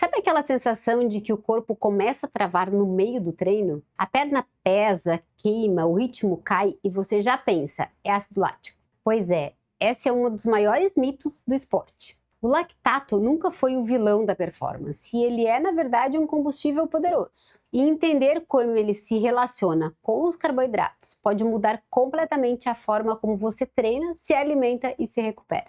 Sabe aquela sensação de que o corpo começa a travar no meio do treino? A perna pesa, queima, o ritmo cai e você já pensa, é ácido lático. Pois é, esse é um dos maiores mitos do esporte. O lactato nunca foi o vilão da performance e ele é, na verdade, um combustível poderoso. E entender como ele se relaciona com os carboidratos pode mudar completamente a forma como você treina, se alimenta e se recupera.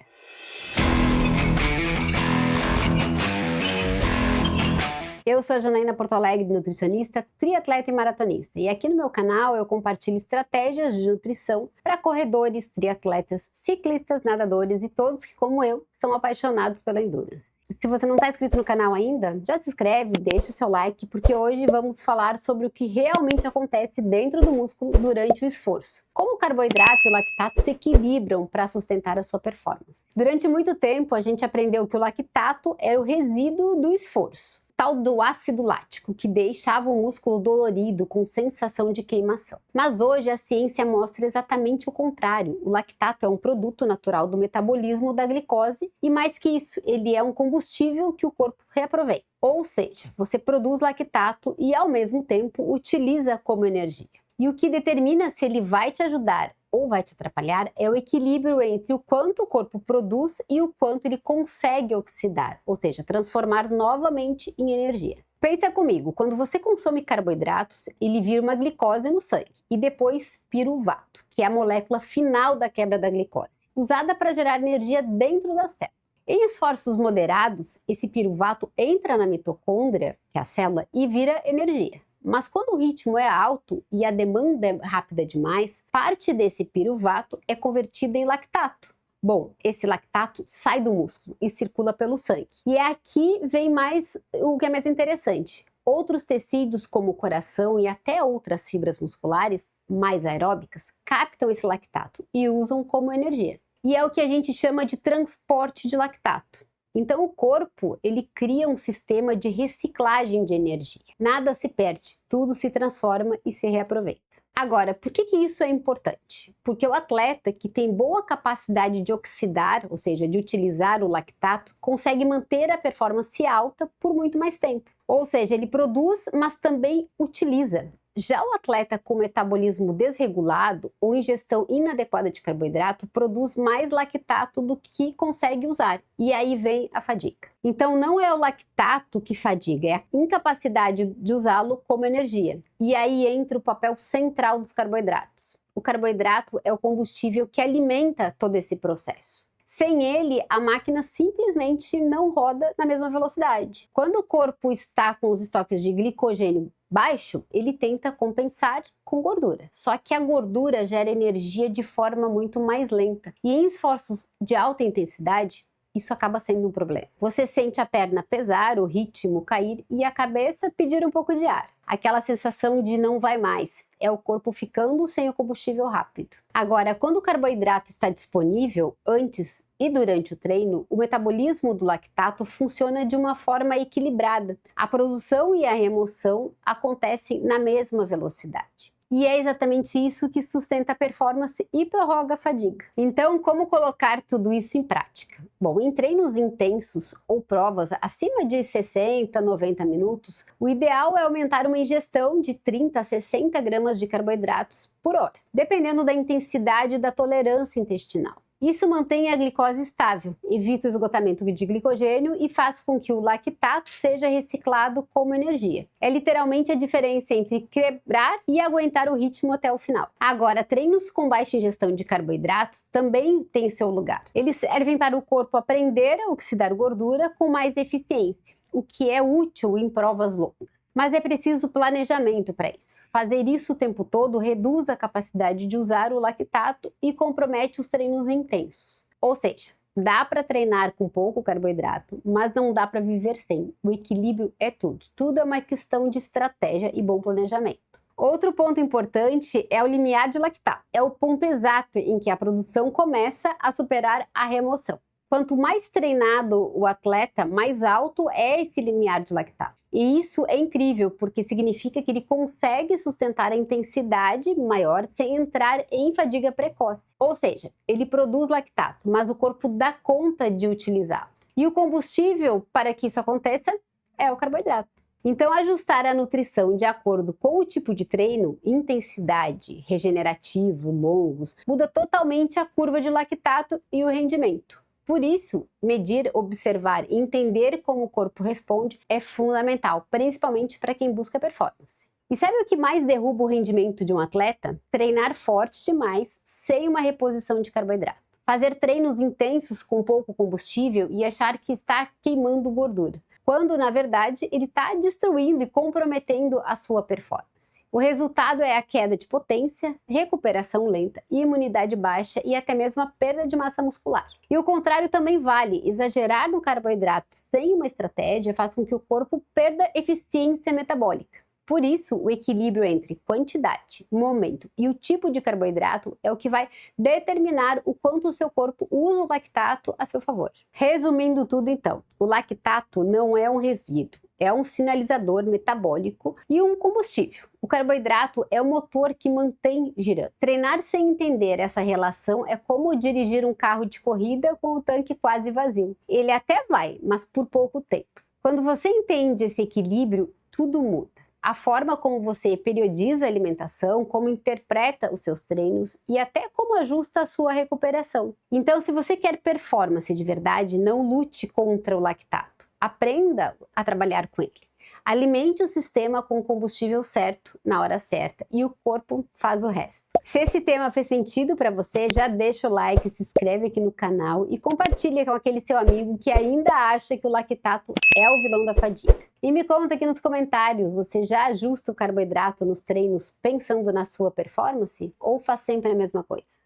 Eu sou a Janaína Porto Alegre, nutricionista, triatleta e maratonista. E aqui no meu canal eu compartilho estratégias de nutrição para corredores, triatletas, ciclistas, nadadores e todos que, como eu, são apaixonados pela endurance. Se você não está inscrito no canal ainda, já se inscreve, deixa o seu like, porque hoje vamos falar sobre o que realmente acontece dentro do músculo durante o esforço. Como o carboidrato e o lactato se equilibram para sustentar a sua performance. Durante muito tempo, a gente aprendeu que o lactato era o resíduo do esforço, tal do ácido lático, que deixava o músculo dolorido com sensação de queimação. Mas hoje a ciência mostra exatamente o contrário. O lactato é um produto natural do metabolismo da glicose e, mais que isso, ele é um combustível que o corpo reaproveita. Ou seja, você produz lactato e ao mesmo tempo utiliza como energia. E o que determina se ele vai te ajudar ou vai te atrapalhar é o equilíbrio entre o quanto o corpo produz e o quanto ele consegue oxidar, ou seja, transformar novamente em energia. Pensa comigo, quando você consome carboidratos, ele vira uma glicose no sangue e depois piruvato, que é a molécula final da quebra da glicose, usada para gerar energia dentro da célula. Em esforços moderados, esse piruvato entra na mitocôndria, que é a célula, e vira energia. Mas quando o ritmo é alto e a demanda é rápida demais, parte desse piruvato é convertida em lactato. Bom, esse lactato sai do músculo e circula pelo sangue. E é aqui vem mais o que é mais interessante. Outros tecidos, como o coração e até outras fibras musculares mais aeróbicas, captam esse lactato e usam como energia. E é o que a gente chama de transporte de lactato. Então o corpo, ele cria um sistema de reciclagem de energia. Nada se perde, tudo se transforma e se reaproveita. Agora, por que isso é importante? Porque o atleta que tem boa capacidade de oxidar, ou seja, de utilizar o lactato, consegue manter a performance alta por muito mais tempo. Ou seja, ele produz, mas também utiliza. Já o atleta com metabolismo desregulado ou ingestão inadequada de carboidrato produz mais lactato do que consegue usar. E aí vem a fadiga. Então não é o lactato que fadiga, é a incapacidade de usá-lo como energia. E aí entra o papel central dos carboidratos. O carboidrato é o combustível que alimenta todo esse processo. Sem ele, a máquina simplesmente não roda na mesma velocidade. Quando o corpo está com os estoques de glicogênio baixo, ele tenta compensar com gordura. Só que a gordura gera energia de forma muito mais lenta. E em esforços de alta intensidade, isso acaba sendo um problema. Você sente a perna pesar, o ritmo cair e a cabeça pedir um pouco de ar. Aquela sensação de não vai mais. É o corpo ficando sem o combustível rápido. Agora, quando o carboidrato está disponível, antes e durante o treino, o metabolismo do lactato funciona de uma forma equilibrada. A produção e a remoção acontecem na mesma velocidade. E é exatamente isso que sustenta a performance e prorroga a fadiga. Então, como colocar tudo isso em prática? Bom, em treinos intensos ou provas acima de 60, 90 minutos, o ideal é aumentar uma ingestão de 30 a 60 gramas de carboidratos por hora, dependendo da intensidade da tolerância intestinal. Isso mantém a glicose estável, evita o esgotamento de glicogênio e faz com que o lactato seja reciclado como energia. É literalmente a diferença entre quebrar e aguentar o ritmo até o final. Agora, treinos com baixa ingestão de carboidratos também têm seu lugar. Eles servem para o corpo aprender a oxidar gordura com mais eficiência, o que é útil em provas longas. Mas é preciso planejamento para isso. Fazer isso o tempo todo reduz a capacidade de usar o lactato e compromete os treinos intensos. Ou seja, dá para treinar com pouco carboidrato, mas não dá para viver sem. O equilíbrio é tudo. Tudo é uma questão de estratégia e bom planejamento. Outro ponto importante é o limiar de lactato. É o ponto exato em que a produção começa a superar a remoção. Quanto mais treinado o atleta, mais alto é esse limiar de lactato. E isso é incrível, porque significa que ele consegue sustentar a intensidade maior sem entrar em fadiga precoce. Ou seja, ele produz lactato, mas o corpo dá conta de utilizá-lo. E o combustível para que isso aconteça é o carboidrato. Então, ajustar a nutrição de acordo com o tipo de treino, intensidade, regenerativo, longos, muda totalmente a curva de lactato e o rendimento. Por isso, medir, observar e entender como o corpo responde é fundamental, principalmente para quem busca performance. E sabe o que mais derruba o rendimento de um atleta? Treinar forte demais sem uma reposição de carboidrato. Fazer treinos intensos com pouco combustível e achar que está queimando gordura, quando na verdade ele está destruindo e comprometendo a sua performance. O resultado é a queda de potência, recuperação lenta, imunidade baixa e até mesmo a perda de massa muscular. E o contrário também vale. Exagerar no carboidrato sem uma estratégia faz com que o corpo perda eficiência metabólica. Por isso, o equilíbrio entre quantidade, momento e o tipo de carboidrato é o que vai determinar o quanto o seu corpo usa o lactato a seu favor. Resumindo tudo então, o lactato não é um resíduo, é um sinalizador metabólico e um combustível. O carboidrato é o motor que mantém girando. Treinar sem entender essa relação é como dirigir um carro de corrida com o tanque quase vazio. Ele até vai, mas por pouco tempo. Quando você entende esse equilíbrio, tudo muda. A forma como você periodiza a alimentação, como interpreta os seus treinos e até como ajusta a sua recuperação. Então, se você quer performance de verdade, não lute contra o lactato. Aprenda a trabalhar com ele. Alimente o sistema com o combustível certo, na hora certa, e o corpo faz o resto. Se esse tema fez sentido para você, já deixa o like, se inscreve aqui no canal e compartilha com aquele seu amigo que ainda acha que o lactato é o vilão da fadiga. E me conta aqui nos comentários, você já ajusta o carboidrato nos treinos pensando na sua performance ou faz sempre a mesma coisa?